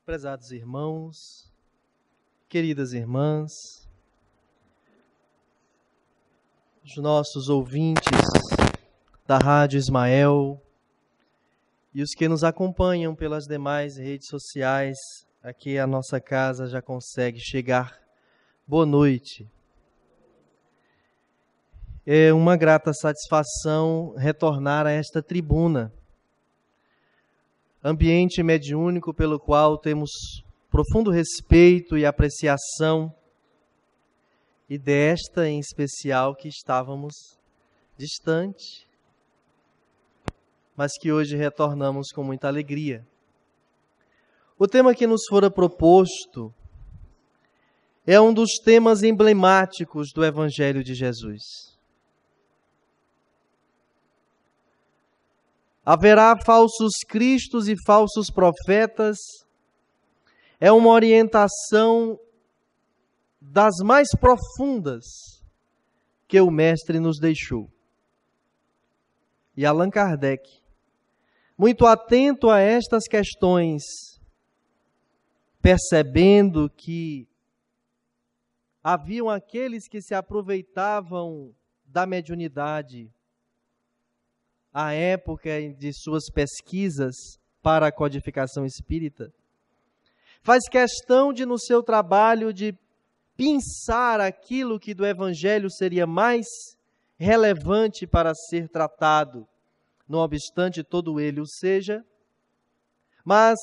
Prezados irmãos, queridas irmãs, os nossos ouvintes da Rádio Ismael e os que nos acompanham pelas demais redes sociais, aqui a nossa casa já consegue chegar. Boa noite. É uma grata satisfação retornar a esta tribuna, ambiente mediúnico pelo qual temos profundo respeito e apreciação, e desta em especial que estávamos distante, mas que hoje retornamos com muita alegria. O tema que nos fora proposto é um dos temas emblemáticos do Evangelho de Jesus. Haverá falsos cristos e falsos profetas, é uma orientação das mais profundas que o Mestre nos deixou. E Allan Kardec, muito atento a estas questões, percebendo que haviam aqueles que se aproveitavam da mediunidade à época de suas pesquisas para a codificação espírita, faz questão de, no seu trabalho, de pensar aquilo que do Evangelho seria mais relevante para ser tratado, não obstante todo ele o seja, mas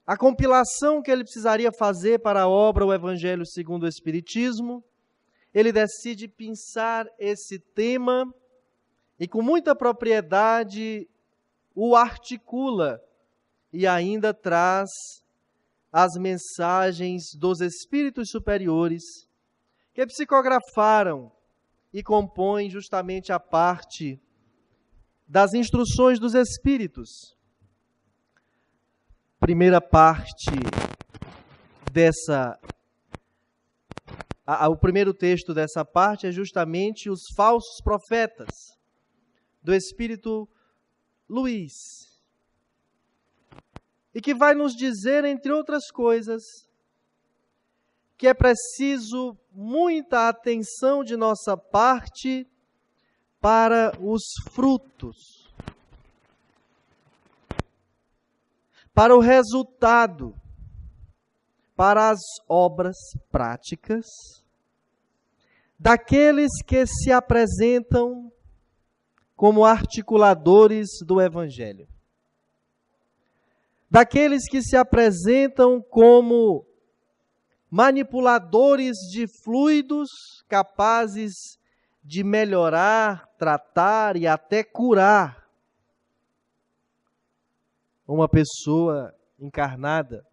a compilação que ele precisaria fazer para a obra O Evangelho segundo o Espiritismo, ele decide pensar esse tema e com muita propriedade o articula e ainda traz as mensagens dos espíritos superiores que psicografaram e compõem justamente a parte das instruções dos espíritos. Primeira parte o primeiro texto dessa parte é justamente os falsos profetas, do Espírito Luís, e que vai nos dizer, entre outras coisas, que é preciso muita atenção de nossa parte para os frutos, para o resultado, para as obras práticas daqueles que se apresentam como articuladores do Evangelho. Daqueles que se apresentam como manipuladores de fluidos capazes de melhorar, tratar e até curar uma pessoa encarnada.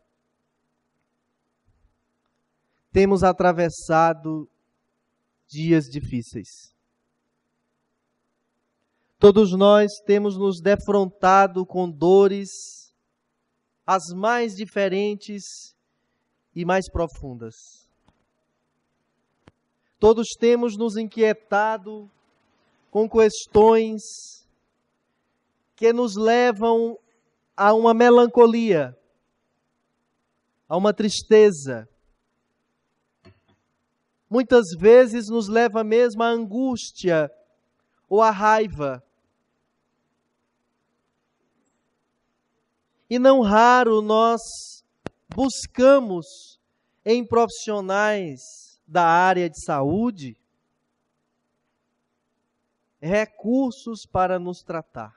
Temos atravessado dias difíceis. Todos nós temos nos defrontado com dores as mais diferentes e mais profundas. Todos temos nos inquietado com questões que nos levam a uma melancolia, a uma tristeza. Muitas vezes nos leva mesmo à angústia ou à raiva. E não raro nós buscamos em profissionais da área de saúde recursos para nos tratar.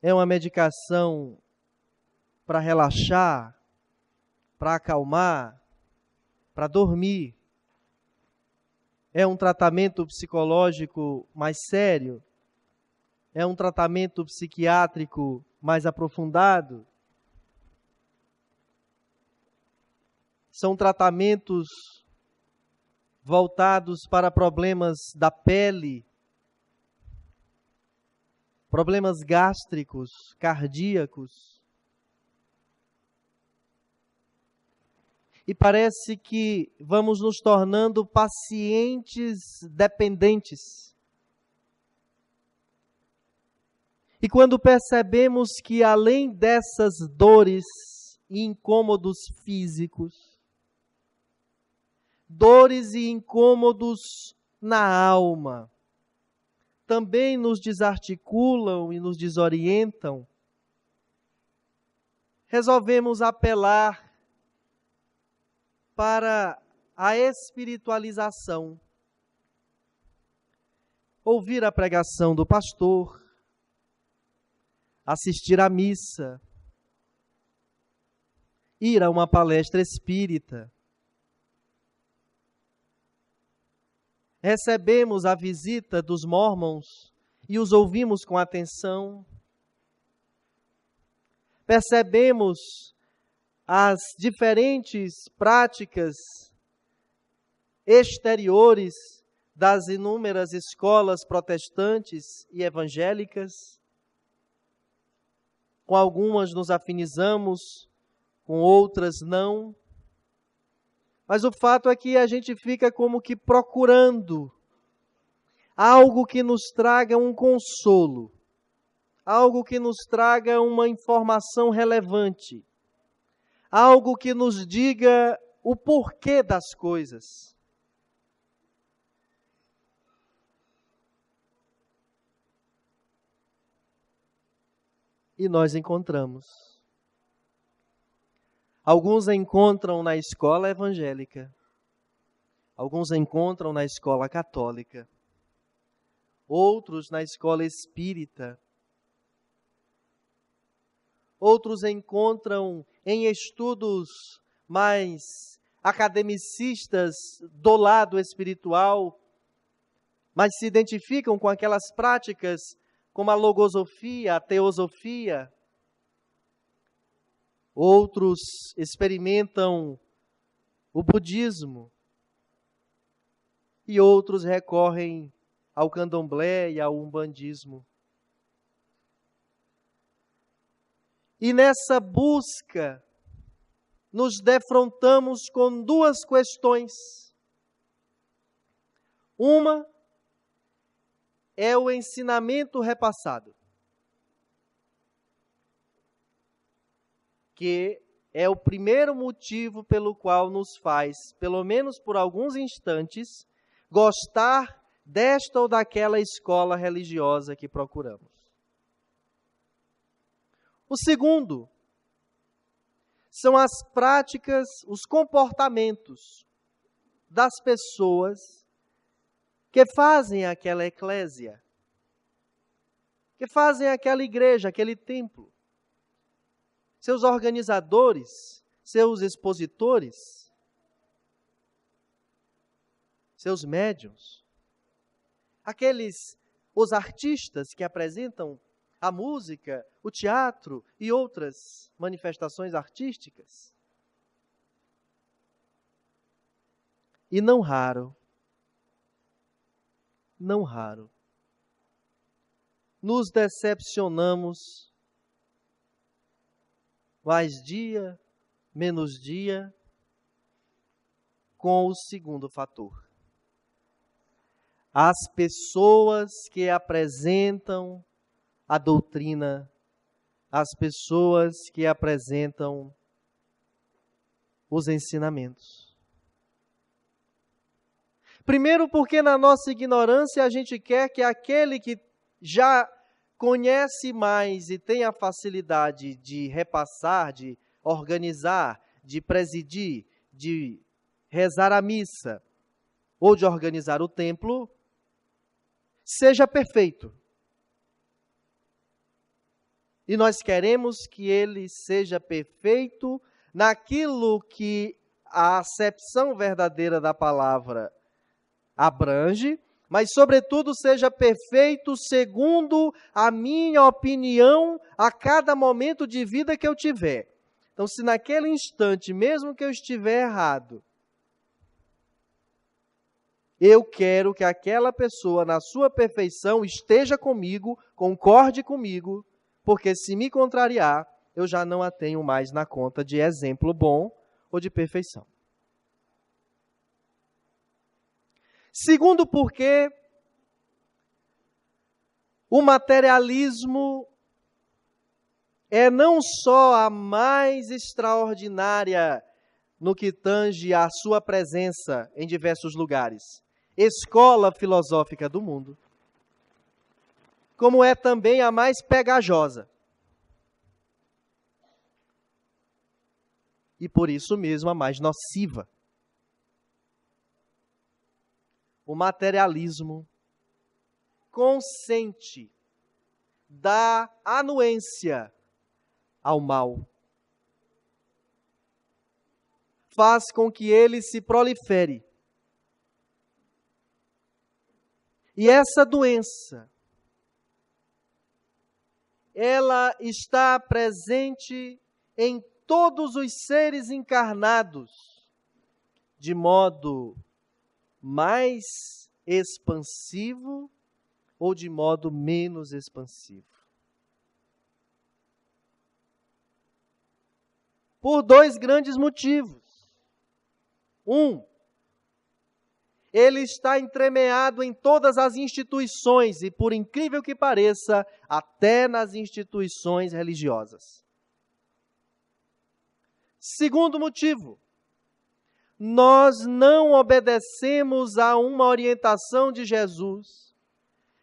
É uma medicação para relaxar, para acalmar, para dormir. É um tratamento psicológico mais sério? É um tratamento psiquiátrico mais aprofundado? São tratamentos voltados para problemas da pele, problemas gástricos, cardíacos. E parece que vamos nos tornando pacientes dependentes. E quando percebemos que além dessas dores e incômodos físicos, dores e incômodos na alma, também nos desarticulam e nos desorientam, resolvemos apelar para a espiritualização. Ouvir a pregação do pastor, assistir à missa, ir a uma palestra espírita. Recebemos a visita dos mormons e os ouvimos com atenção. Percebemos as diferentes práticas exteriores das inúmeras escolas protestantes e evangélicas. Com algumas nos afinizamos, com outras não. Mas o fato é que a gente fica como que procurando algo que nos traga um consolo, algo que nos traga uma informação relevante, algo que nos diga o porquê das coisas. E nós encontramos. Alguns encontram na escola evangélica, alguns encontram na escola católica, outros na escola espírita, outros encontram em estudos mais academicistas do lado espiritual, mas se identificam com aquelas práticas como a logosofia, a teosofia. Outros experimentam o budismo e outros recorrem ao candomblé e ao umbandismo. E nessa busca, nos defrontamos com duas questões. Uma é o ensinamento repassado, que é o primeiro motivo pelo qual nos faz, pelo menos por alguns instantes, gostar desta ou daquela escola religiosa que procuramos. O segundo são as práticas, os comportamentos das pessoas que fazem aquela eclésia, que fazem aquela igreja, aquele templo. Seus organizadores, seus expositores, seus médiuns, os artistas que apresentam a música, o teatro e outras manifestações artísticas. E não raro, nos decepcionamos mais dia, menos dia, com o segundo fator. As pessoas que apresentam a doutrina, as pessoas que apresentam os ensinamentos. Primeiro, porque na nossa ignorância a gente quer que aquele que já conhece mais e tem a facilidade de repassar, de organizar, de presidir, de rezar a missa ou de organizar o templo, seja perfeito. E nós queremos que ele seja perfeito naquilo que a acepção verdadeira da palavra abrange, mas, sobretudo, seja perfeito segundo a minha opinião a cada momento de vida que eu tiver. Então, se naquele instante, mesmo que eu estiver errado, eu quero que aquela pessoa, na sua perfeição, esteja comigo, concorde comigo, porque se me contrariar, eu já não a tenho mais na conta de exemplo bom ou de perfeição. Segundo, porque o materialismo é não só a mais extraordinária no que tange à sua presença em diversos lugares, escola filosófica do mundo, como é também a mais pegajosa. E por isso mesmo a mais nociva. O materialismo consente, dá anuência ao mal. Faz com que ele se prolifere. E essa doença, ela está presente em todos os seres encarnados, de modo mais expansivo ou de modo menos expansivo. Por dois grandes motivos. Ele está entremeado em todas as instituições e, por incrível que pareça, até nas instituições religiosas. Segundo motivo, nós não obedecemos a uma orientação de Jesus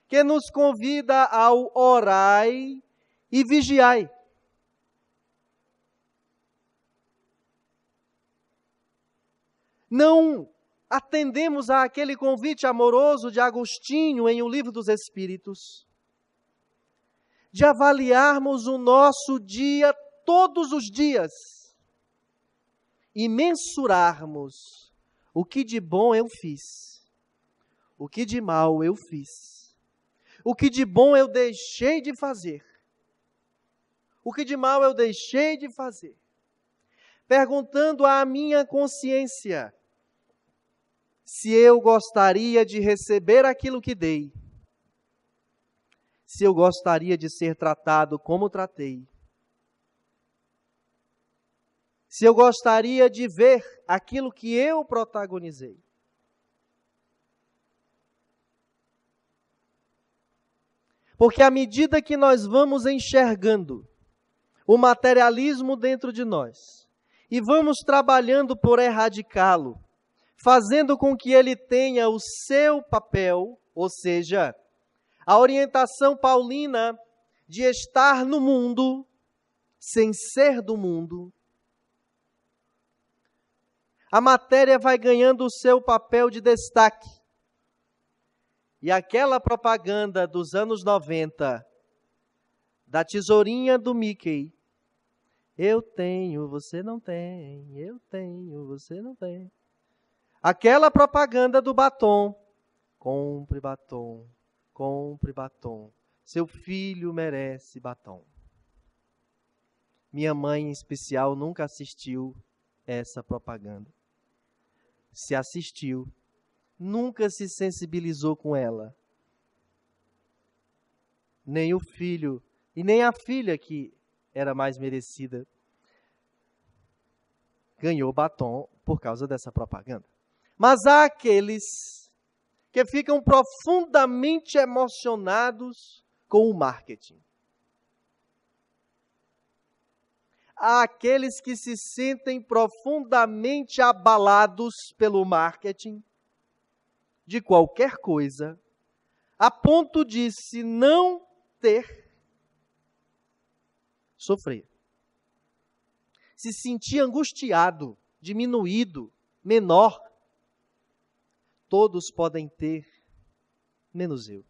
que nos convida ao orai e vigiai. Não atendemos àquele convite amoroso de Agostinho em O Livro dos Espíritos, de avaliarmos o nosso dia todos os dias e mensurarmos o que de bom eu fiz, o que de mal eu fiz, o que de bom eu deixei de fazer, o que de mal eu deixei de fazer, perguntando à minha consciência se eu gostaria de receber aquilo que dei, se eu gostaria de ser tratado como tratei, se eu gostaria de ver aquilo que eu protagonizei. Porque à medida que nós vamos enxergando o materialismo dentro de nós e vamos trabalhando por erradicá-lo, fazendo com que ele tenha o seu papel, ou seja, a orientação paulina de estar no mundo sem ser do mundo, a matéria vai ganhando o seu papel de destaque. E aquela propaganda dos anos 90, da tesourinha do Mickey, eu tenho, você não tem, eu tenho, você não tem. Aquela propaganda do batom, compre batom, seu filho merece batom. Minha mãe, em especial, nunca assistiu essa propaganda. Se assistiu, nunca se sensibilizou com ela. Nem o filho e nem a filha, que era mais merecida, ganhou batom por causa dessa propaganda. Mas há aqueles que ficam profundamente emocionados com o marketing. Há aqueles que se sentem profundamente abalados pelo marketing de qualquer coisa, a ponto de, se não ter, sofrer. Se sentir angustiado, diminuído, menor. Todos podem ter, menos eu.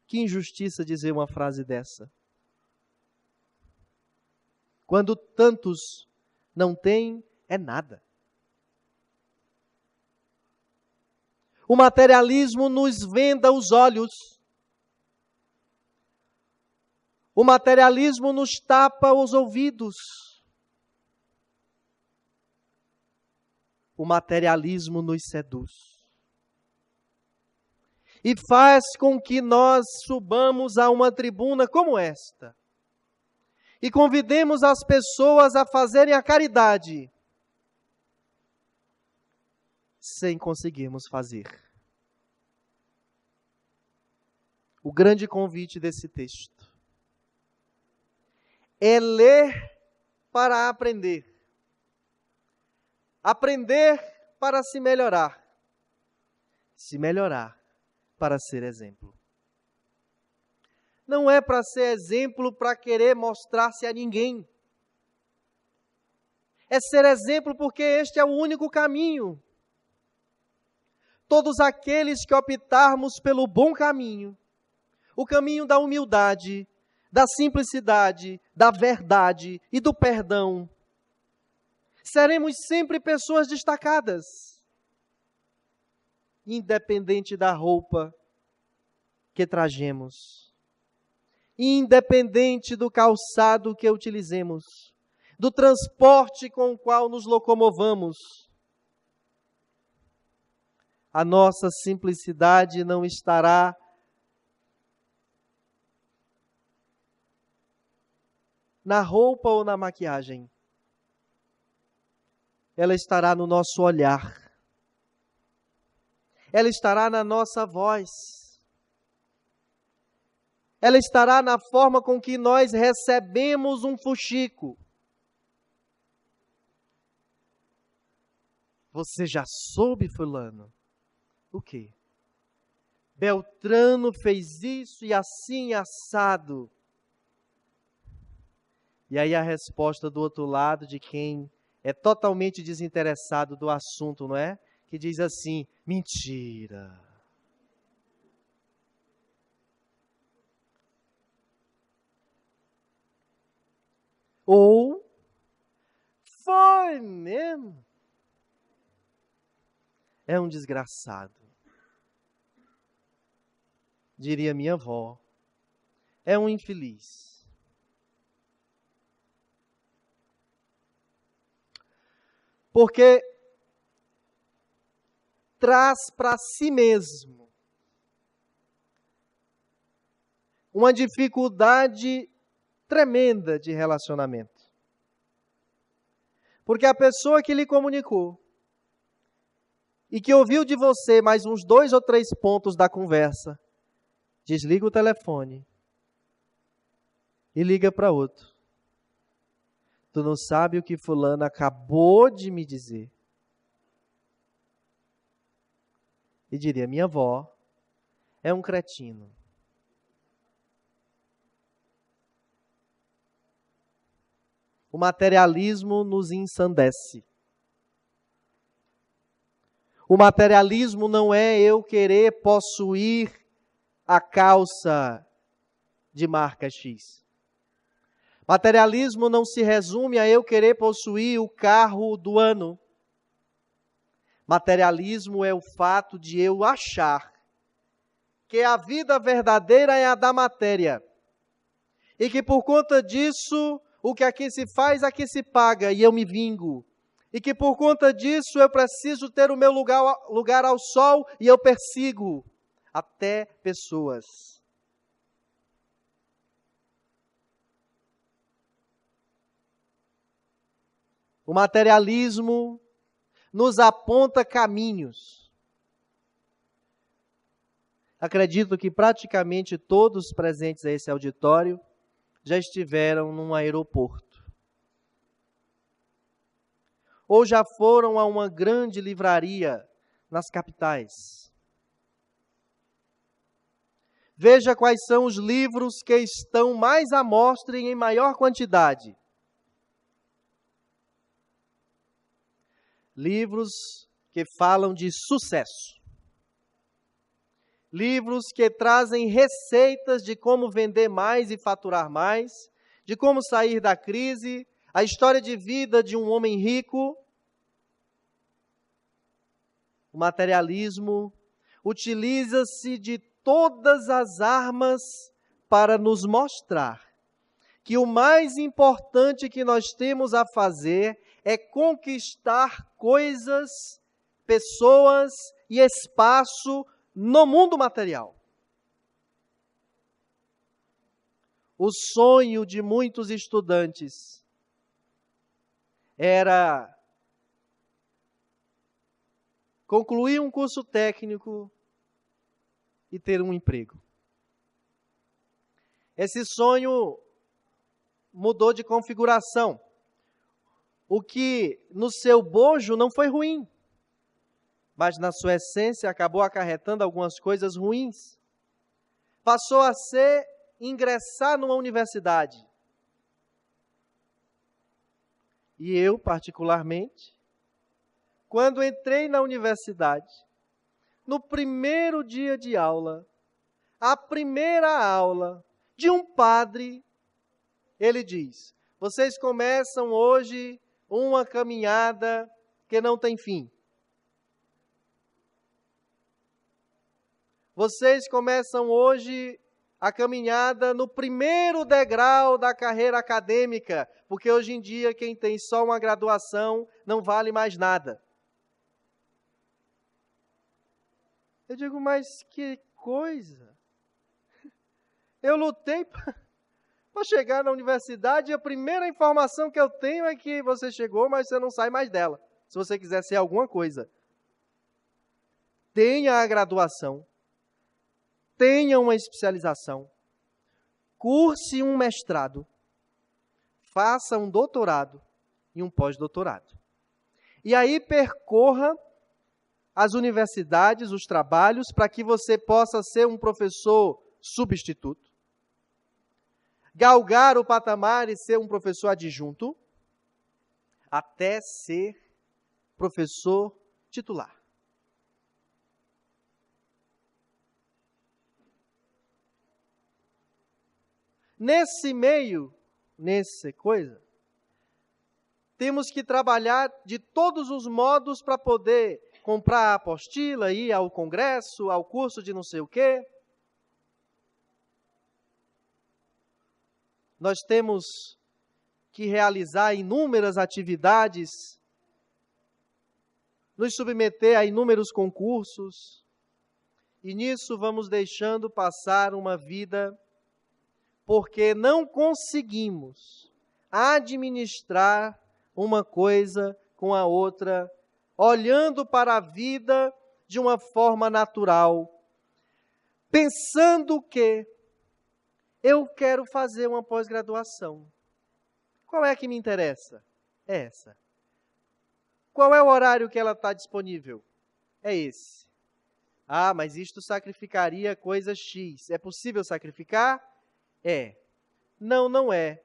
Que injustiça dizer uma frase dessa. Quando tantos não têm, é nada. O materialismo nos venda os olhos. O materialismo nos tapa os ouvidos. O materialismo nos seduz. E faz com que nós subamos a uma tribuna como esta. E convidemos as pessoas a fazerem a caridade, sem conseguirmos fazer. O grande convite desse texto é ler para aprender. Aprender para se melhorar. Se melhorar para ser exemplo. Não é para ser exemplo para querer mostrar-se a ninguém. É ser exemplo porque este é o único caminho. Todos aqueles que optarmos pelo bom caminho, o caminho da humildade, da simplicidade, da verdade e do perdão, seremos sempre pessoas destacadas, independente da roupa que trajemos, independente do calçado que utilizemos, do transporte com o qual nos locomovamos. A nossa simplicidade não estará na roupa ou na maquiagem. Ela estará no nosso olhar. Ela estará na nossa voz. Ela estará na forma com que nós recebemos um fuxico. Você já soube, fulano? O quê? Beltrano fez isso e assim assado. E aí a resposta do outro lado de quem é totalmente desinteressado do assunto, não é? Que diz assim, mentira. Ou, foi mesmo? É um desgraçado. Diria minha avó. É um infeliz. Porque traz para si mesmo uma dificuldade tremenda de relacionamento. Porque a pessoa que lhe comunicou e que ouviu de você mais uns 2 ou 3 pontos da conversa, desliga o telefone e liga para outro. Tu não sabe o que fulano acabou de me dizer. E diria, minha avó é um cretino. O materialismo nos ensandece. O materialismo não é eu querer possuir a calça de marca X. Materialismo não se resume a eu querer possuir o carro do ano. Materialismo é o fato de eu achar que a vida verdadeira é a da matéria. E que por conta disso, o que aqui se faz, aqui se paga, e eu me vingo. E que por conta disso eu preciso ter o meu lugar ao sol e eu persigo até pessoas. O materialismo nos aponta caminhos. Acredito que praticamente todos presentes a esse auditório já estiveram num aeroporto. Ou já foram a uma grande livraria nas capitais. Veja quais são os livros que estão mais à mostra e em maior quantidade. Livros que falam de sucesso. Livros que trazem receitas de como vender mais e faturar mais, de como sair da crise, a história de vida de um homem rico. O materialismo utiliza-se de todas as armas para nos mostrar que o mais importante que nós temos a fazer é conquistar coisas, pessoas e espaço no mundo material. O sonho de muitos estudantes era concluir um curso técnico e ter um emprego. Esse sonho mudou de configuração. O que no seu bojo não foi ruim, mas na sua essência acabou acarretando algumas coisas ruins. Passou a ser ingressar numa universidade. E eu, particularmente, quando entrei na universidade, no primeiro dia de aula, a primeira aula de um padre, ele diz: vocês começam hoje uma caminhada que não tem fim. Vocês começam hoje a caminhada no primeiro degrau da carreira acadêmica, porque hoje em dia quem tem só uma graduação não vale mais nada. Eu digo, mas que coisa! Eu lutei para chegar na universidade e a primeira informação que eu tenho é que você chegou, mas você não sai mais dela, se você quiser ser alguma coisa. Tenha a graduação, tenha uma especialização, curse um mestrado, faça um doutorado e um pós-doutorado. E aí percorra as universidades, os trabalhos, para que você possa ser um professor substituto, galgar o patamar e ser um professor adjunto, até ser professor titular. Nesse meio, nessa coisa, temos que trabalhar de todos os modos para poder comprar a apostila, ir ao congresso, ao curso de não sei o quê. Nós temos que realizar inúmeras atividades, nos submeter a inúmeros concursos, e nisso vamos deixando passar uma vida porque não conseguimos administrar uma coisa com a outra, olhando para a vida de uma forma natural, pensando que eu quero fazer uma pós-graduação. Qual é que me interessa? É essa. Qual é o horário que ela está disponível? É esse. Ah, mas isto sacrificaria coisa X. É possível sacrificar? É. Não, não é.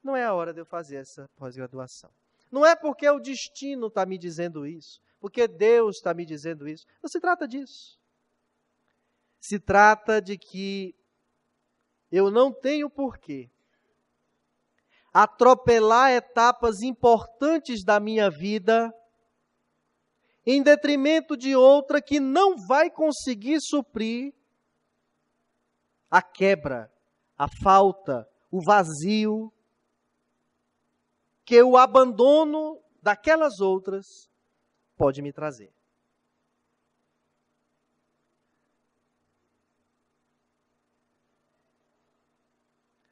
Não é a hora de eu fazer essa pós-graduação. Não é porque o destino está me dizendo isso, porque Deus está me dizendo isso. Não se trata disso. Se trata de que eu não tenho porquê atropelar etapas importantes da minha vida em detrimento de outra que não vai conseguir suprir a quebra, a falta, o vazio que o abandono daquelas outras pode me trazer.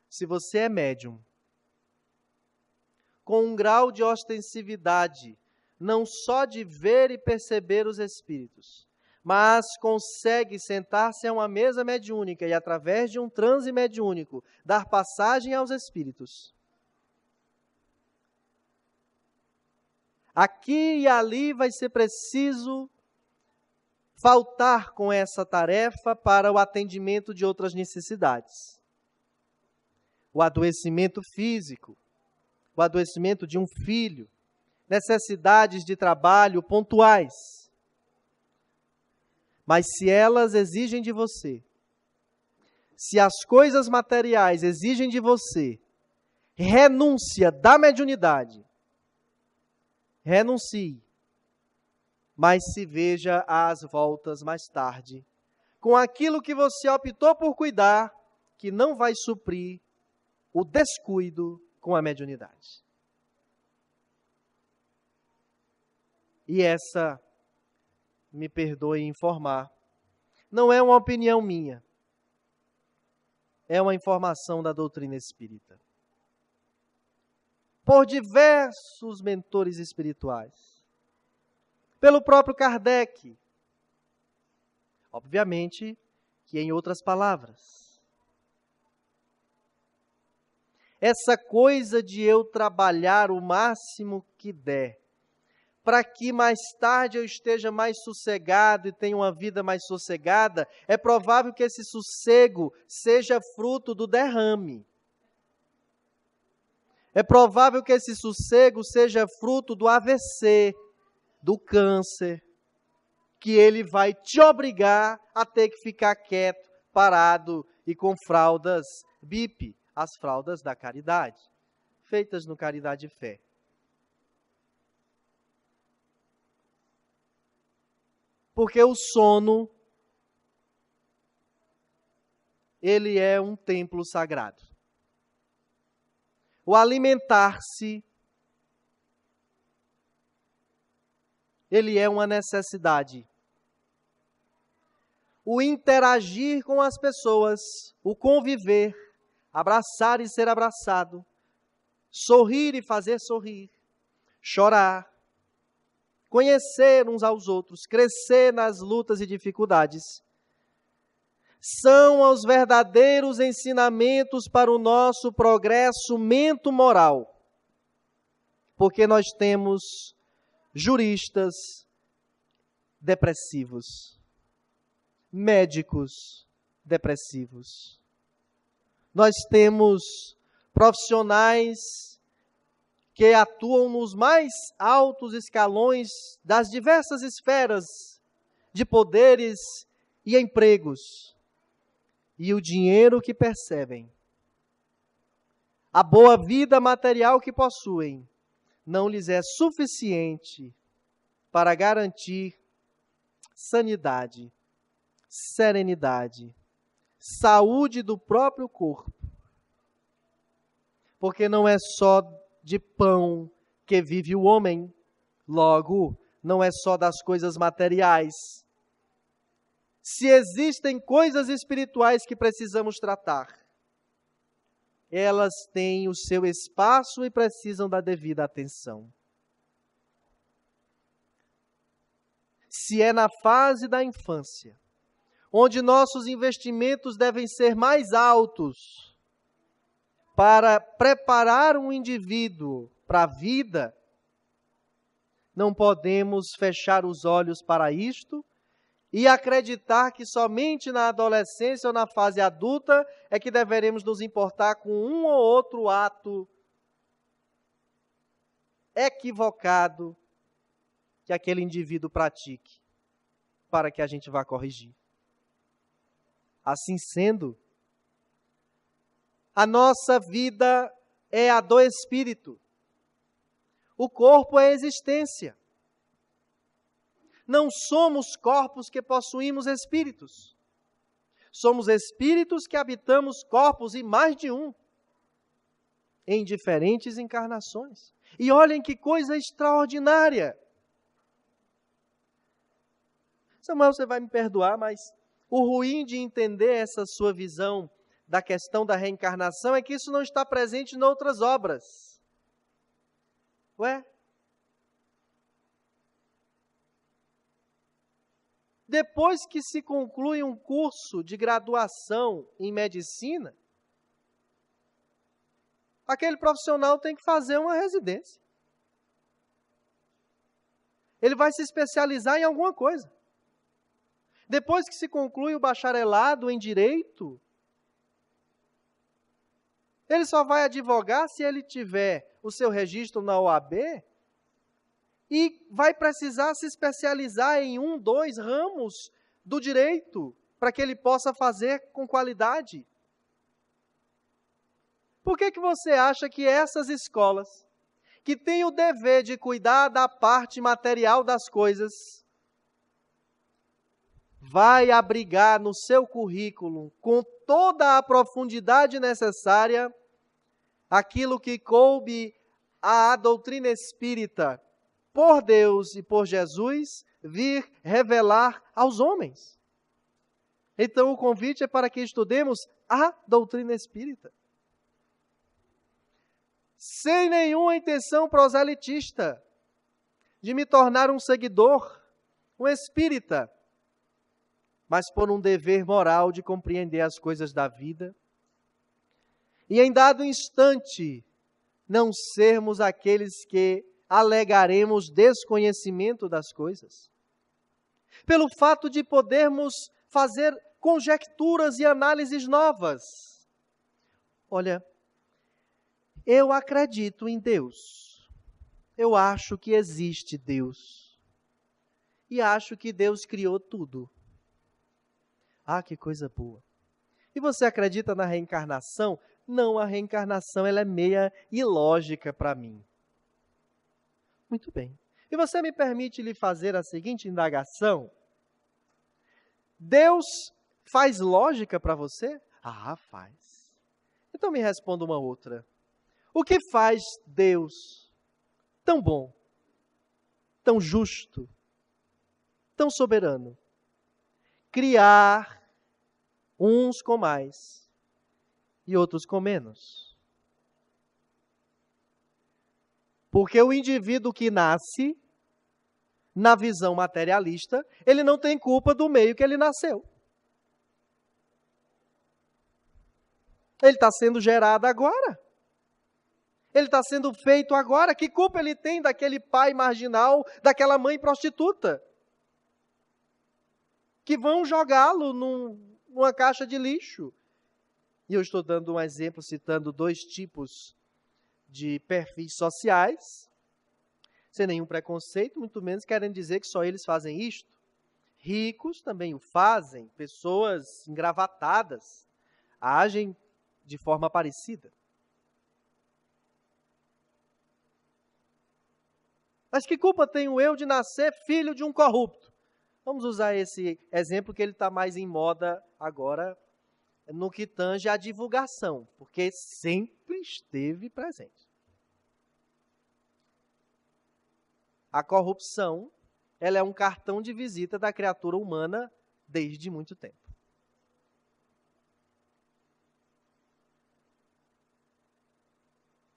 Se você é médium, com um grau de ostensividade, não só de ver e perceber os espíritos, mas consegue sentar-se a uma mesa mediúnica e, através de um transe mediúnico, dar passagem aos espíritos. Aqui e ali vai ser preciso faltar com essa tarefa para o atendimento de outras necessidades. O adoecimento físico, o adoecimento de um filho, necessidades de trabalho pontuais. Mas se elas exigem de você, se as coisas materiais exigem de você renúncia da mediunidade, renuncie, mas se veja às voltas mais tarde, com aquilo que você optou por cuidar, que não vai suprir o descuido com a mediunidade. E essa, me perdoe informar, não é uma opinião minha, é uma informação da doutrina espírita. Por diversos mentores espirituais, pelo próprio Kardec, obviamente que em outras palavras. essa coisa de eu trabalhar o máximo que der, para que mais tarde eu esteja mais sossegado e tenha uma vida mais sossegada, é provável que esse sossego seja fruto do derrame. É provável que esse sossego seja fruto do AVC, do câncer, que ele vai te obrigar a ter que ficar quieto, parado e com fraldas BIP, as fraldas da caridade, feitas no Caridade e Fé. Porque o sono, ele é um templo sagrado. O alimentar-se, ele é uma necessidade. O interagir com as pessoas, o conviver, abraçar e ser abraçado, sorrir e fazer sorrir, chorar, conhecer uns aos outros, crescer nas lutas e dificuldades, são os verdadeiros ensinamentos para o nosso progresso mento-moral. Porque nós temos juristas depressivos, médicos depressivos. Nós temos profissionais que atuam nos mais altos escalões das diversas esferas de poderes e empregos. E o dinheiro que percebem, a boa vida material que possuem, não lhes é suficiente para garantir sanidade, serenidade, saúde do próprio corpo. Porque não é só de pão que vive o homem, logo, não é só das coisas materiais. Se existem coisas espirituais que precisamos tratar, elas têm o seu espaço e precisam da devida atenção. Se é na fase da infância, onde nossos investimentos devem ser mais altos para preparar um indivíduo para a vida, não podemos fechar os olhos para isto e acreditar que somente na adolescência ou na fase adulta é que deveremos nos importar com um ou outro ato equivocado que aquele indivíduo pratique, para que a gente vá corrigir. Assim sendo, a nossa vida é a do espírito. O corpo é a existência. Não somos corpos que possuímos espíritos. Somos espíritos que habitamos corpos, e mais de um, em diferentes encarnações. E olhem que coisa extraordinária. Samuel, você vai me perdoar, mas o ruim de entender essa sua visão da questão da reencarnação é que isso não está presente em outras obras. Ué? Depois que se conclui um curso de graduação em medicina, aquele profissional tem que fazer uma residência. Ele vai se especializar em alguma coisa. Depois que se conclui o bacharelado em direito, ele só vai advogar se ele tiver o seu registro na OAB e vai precisar se especializar em 1, 2 ramos do direito para que ele possa fazer com qualidade. Por que você acha que essas escolas, que têm o dever de cuidar da parte material das coisas, vai abrigar no seu currículo, com toda a profundidade necessária, aquilo que coube à doutrina espírita, por Deus e por Jesus, vir revelar aos homens? Então o convite é para que estudemos a doutrina espírita. Sem nenhuma intenção proselitista de me tornar um seguidor, um espírita, mas por um dever moral de compreender as coisas da vida E em dado instante, não sermos aqueles que alegaremos desconhecimento das coisas. Pelo fato de podermos fazer conjecturas e análises novas. Olha, eu acredito em Deus. Eu acho que existe Deus. E acho que Deus criou tudo. Ah, que coisa boa. E você acredita na reencarnação? Não, a reencarnação ela é meia ilógica para mim. Muito bem. E você me permite lhe fazer a seguinte indagação? Deus faz lógica para você? Ah, faz. Então me responda uma outra. O que faz Deus tão bom, tão justo, tão soberano? Criar uns com mais e outros com menos. Porque o indivíduo que nasce, na visão materialista, ele não tem culpa do meio que ele nasceu. Ele está sendo gerado agora. Ele está sendo feito agora. Que culpa ele tem daquele pai marginal, daquela mãe prostituta? Que vão jogá-lo numa caixa de lixo. E eu estou dando um exemplo, citando 2 tipos de perfis sociais, sem nenhum preconceito, muito menos querendo dizer que só eles fazem isto. Ricos também o fazem, pessoas engravatadas agem de forma parecida. Mas que culpa tenho eu de nascer filho de um corrupto? Vamos usar esse exemplo que ele está mais em moda agora, no que tange à divulgação, porque sempre esteve presente. A corrupção, ela é um cartão de visita da criatura humana desde muito tempo.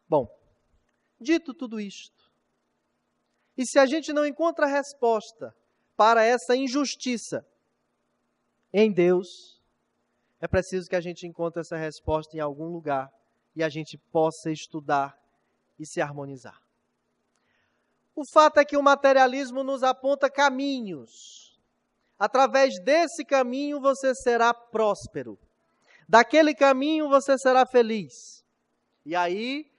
Bom, dito tudo isto, e se a gente não encontra resposta para essa injustiça em Deus, é preciso que a gente encontre essa resposta em algum lugar e a gente possa estudar e se harmonizar. O fato é que o materialismo nos aponta caminhos. Através desse caminho você será próspero. Daquele caminho você será feliz. E aí,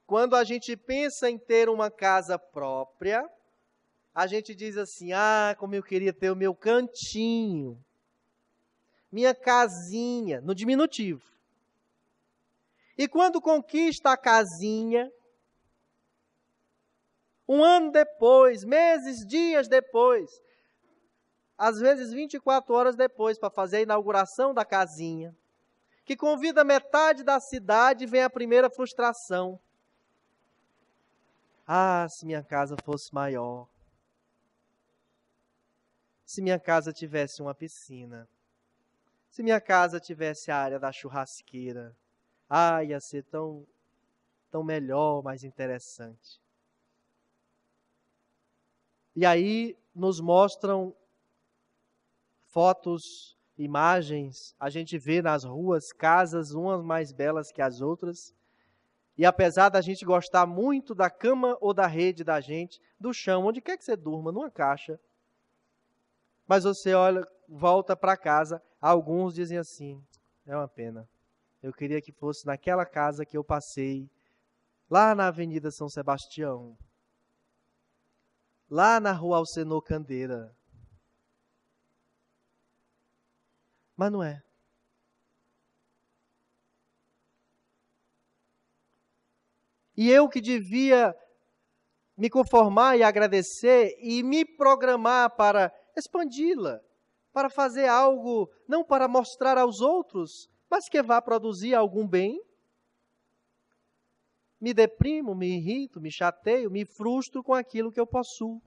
quando a gente pensa em ter uma casa própria, a gente diz assim, como eu queria ter o meu cantinho, minha casinha, no diminutivo. E quando conquista a casinha, um ano depois, meses, dias depois, às vezes 24 horas depois, para fazer a inauguração da casinha, que convida metade da cidade, vem a primeira frustração. Se minha casa fosse maior. Se minha casa tivesse uma piscina. Se minha casa tivesse a área da churrasqueira. Ia ser tão melhor, mais interessante. E aí nos mostram fotos, imagens, a gente vê nas ruas casas, umas mais belas que as outras. E apesar da gente gostar muito da cama ou da rede da gente, do chão, onde quer que você durma, numa caixa. Mas você olha, volta para casa, alguns dizem assim, é uma pena. Eu queria que fosse naquela casa que eu passei, lá na Avenida São Sebastião, lá na Rua Alcenor Candeira. Mas não é. E eu que devia me conformar e agradecer e me programar para expandi-la, para fazer algo, não para mostrar aos outros, mas que vá produzir algum bem. Me deprimo, me irrito, me chateio, me frustro com aquilo que eu possuo.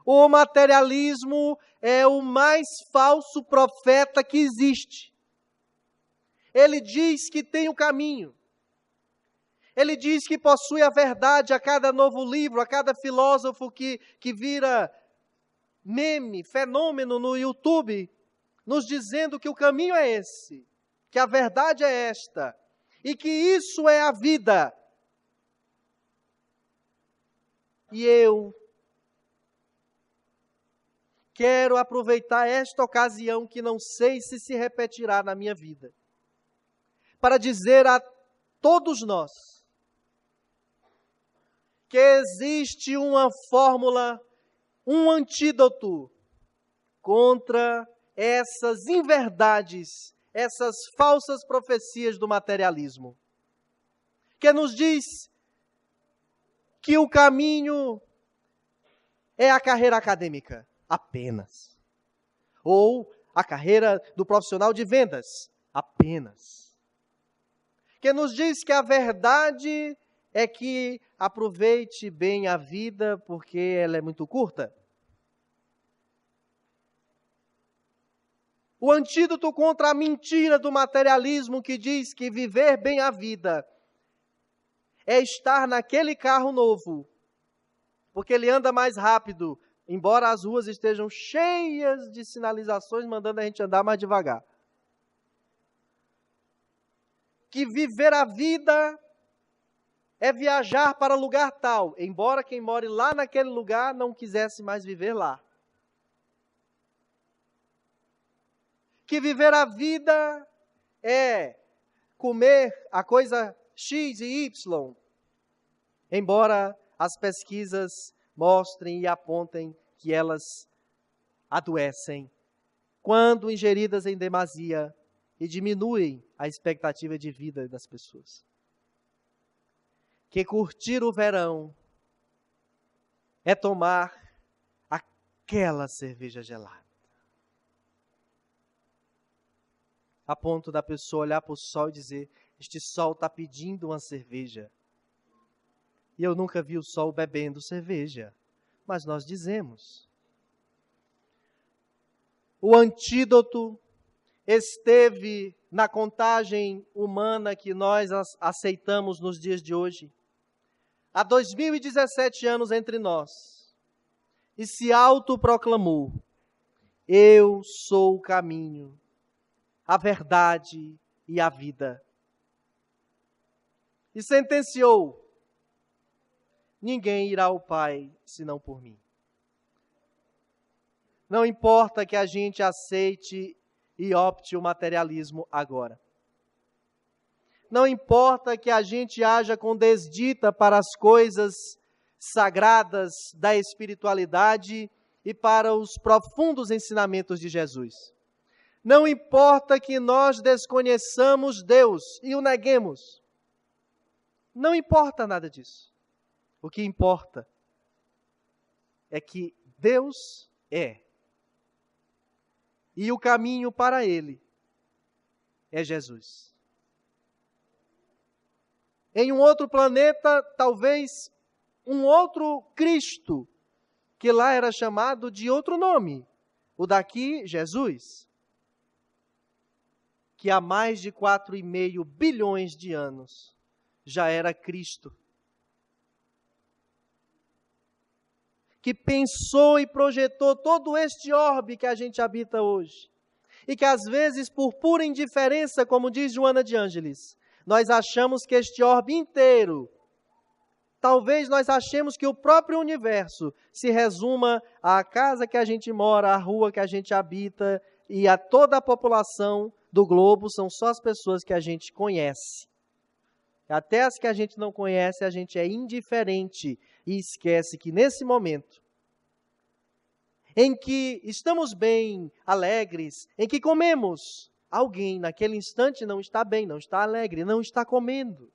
O materialismo é o mais falso profeta que existe. Ele diz que tem o caminho. Ele diz que possui a verdade a cada novo livro, a cada filósofo que vira meme, fenômeno no YouTube, nos dizendo que o caminho é esse. que a verdade é esta, e que isso é a vida. E eu quero aproveitar esta ocasião, que não sei se repetirá na minha vida, para dizer a todos nós que existe uma fórmula, um antídoto contra essas inverdades, essas falsas profecias do materialismo, que nos diz que o caminho é a carreira acadêmica apenas, ou a carreira do profissional de vendas apenas, que nos diz que a verdade é que aproveite bem a vida porque ela é muito curta. O antídoto contra a mentira do materialismo que diz que viver bem a vida é estar naquele carro novo, porque ele anda mais rápido, embora as ruas estejam cheias de sinalizações mandando a gente andar mais devagar. Que viver a vida é viajar para lugar tal, embora quem more lá naquele lugar não quisesse mais viver lá. Que viver a vida é comer a coisa X e Y, embora as pesquisas mostrem e apontem que elas adoecem quando ingeridas em demasia e diminuem a expectativa de vida das pessoas. Que curtir o verão é tomar aquela cerveja gelada, a ponto da pessoa olhar para o sol e dizer: este sol está pedindo uma cerveja. E eu nunca vi o sol bebendo cerveja, mas nós dizemos. O antídoto esteve na contagem humana que nós aceitamos nos dias de hoje. Há 2017 anos entre nós, e se autoproclamou: eu sou o caminho, a verdade e a vida. E sentenciou: ninguém irá ao Pai senão por mim. Não importa que a gente aceite e opte o materialismo agora. Não importa que a gente haja com desdita para as coisas sagradas da espiritualidade e para os profundos ensinamentos de Jesus. Não importa que nós desconheçamos Deus e o neguemos. Não importa nada disso. O que importa é que Deus é. E o caminho para Ele é Jesus. Em um outro planeta, talvez um outro Cristo, que lá era chamado de outro nome. O daqui, Jesus, que há mais de 4,5 bilhões de anos já era Cristo. Que pensou e projetou todo este orbe que a gente habita hoje. E que às vezes, por pura indiferença, como diz Joana de Ângeles, nós achamos que este orbe inteiro, talvez nós achemos que o próprio universo se resuma à casa que a gente mora, à rua que a gente habita e a toda a população do globo são só as pessoas que a gente conhece. Até as que a gente não conhece, a gente é indiferente e esquece que nesse momento, em que estamos bem, alegres, em que comemos, alguém naquele instante não está bem, não está alegre, não está comendo.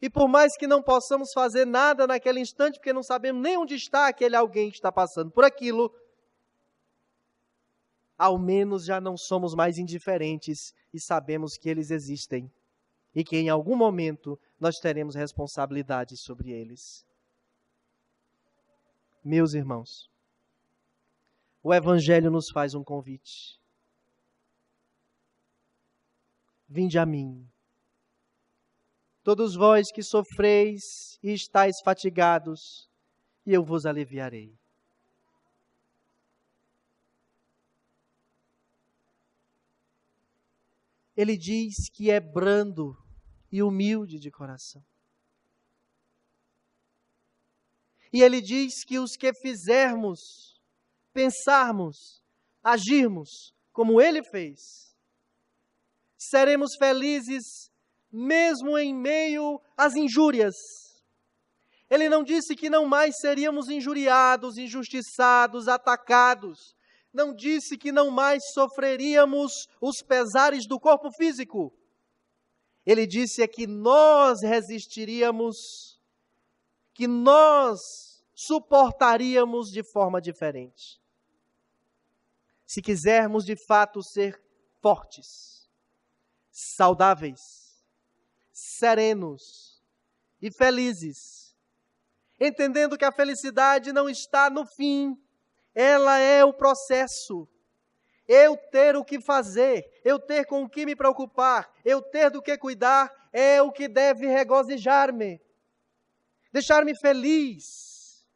E por mais que não possamos fazer nada naquele instante, porque não sabemos nem onde está aquele alguém que está passando por aquilo, ao menos já não somos mais indiferentes e sabemos que eles existem e que em algum momento nós teremos responsabilidade sobre eles. Meus irmãos, o Evangelho nos faz um convite. Vinde a mim, todos vós que sofreis e estáis fatigados, e eu vos aliviarei. Ele diz que é brando e humilde de coração. E ele diz que os que fizermos, pensarmos, agirmos como ele fez, seremos felizes mesmo em meio às injúrias. Ele não disse que não mais seríamos injuriados, injustiçados, atacados. Não disse que não mais sofreríamos os pesares do corpo físico. Ele disse é que nós resistiríamos, que nós suportaríamos de forma diferente. Se quisermos de fato ser fortes, saudáveis, serenos e felizes, entendendo que a felicidade não está no fim, ela é o processo. Eu ter o que fazer, eu ter com o que me preocupar, eu ter do que cuidar, é o que deve regozijar-me, deixar-me feliz,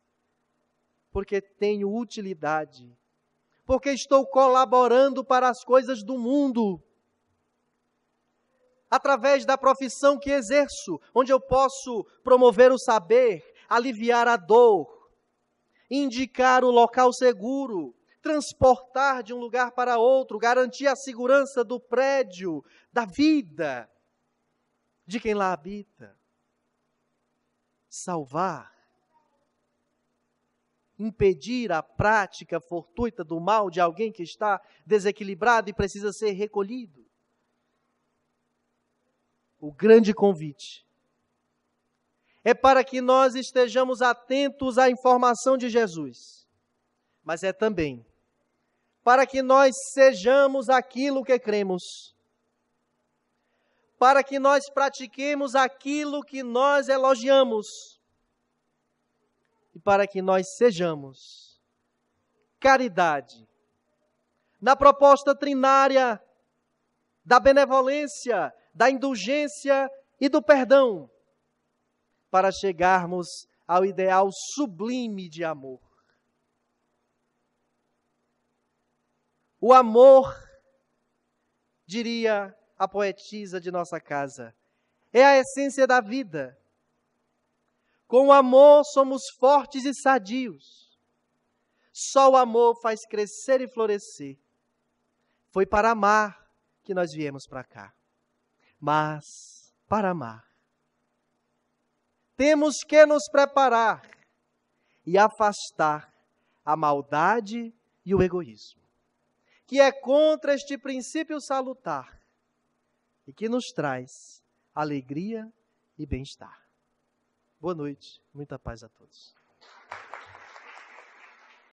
porque tenho utilidade, porque estou colaborando para as coisas do mundo, através da profissão que exerço, onde eu posso promover o saber, aliviar a dor, indicar o local seguro, transportar de um lugar para outro, garantir a segurança do prédio, da vida, de quem lá habita, salvar, impedir a prática fortuita do mal de alguém que está desequilibrado e precisa ser recolhido. O grande convite é para que nós estejamos atentos à informação de Jesus, mas é também para que nós sejamos aquilo que cremos, para que nós pratiquemos aquilo que nós elogiamos, e para que nós sejamos caridade, na proposta trinária da benevolência, da indulgência e do perdão, para chegarmos ao ideal sublime de amor. O amor, diria a poetisa de nossa casa, é a essência da vida. Com o amor somos fortes e sadios. Só o amor faz crescer e florescer. Foi para amar que nós viemos para cá. Mas, para amar, temos que nos preparar e afastar a maldade e o egoísmo, que é contra este princípio salutar e que nos traz alegria e bem-estar. Boa noite, muita paz a todos.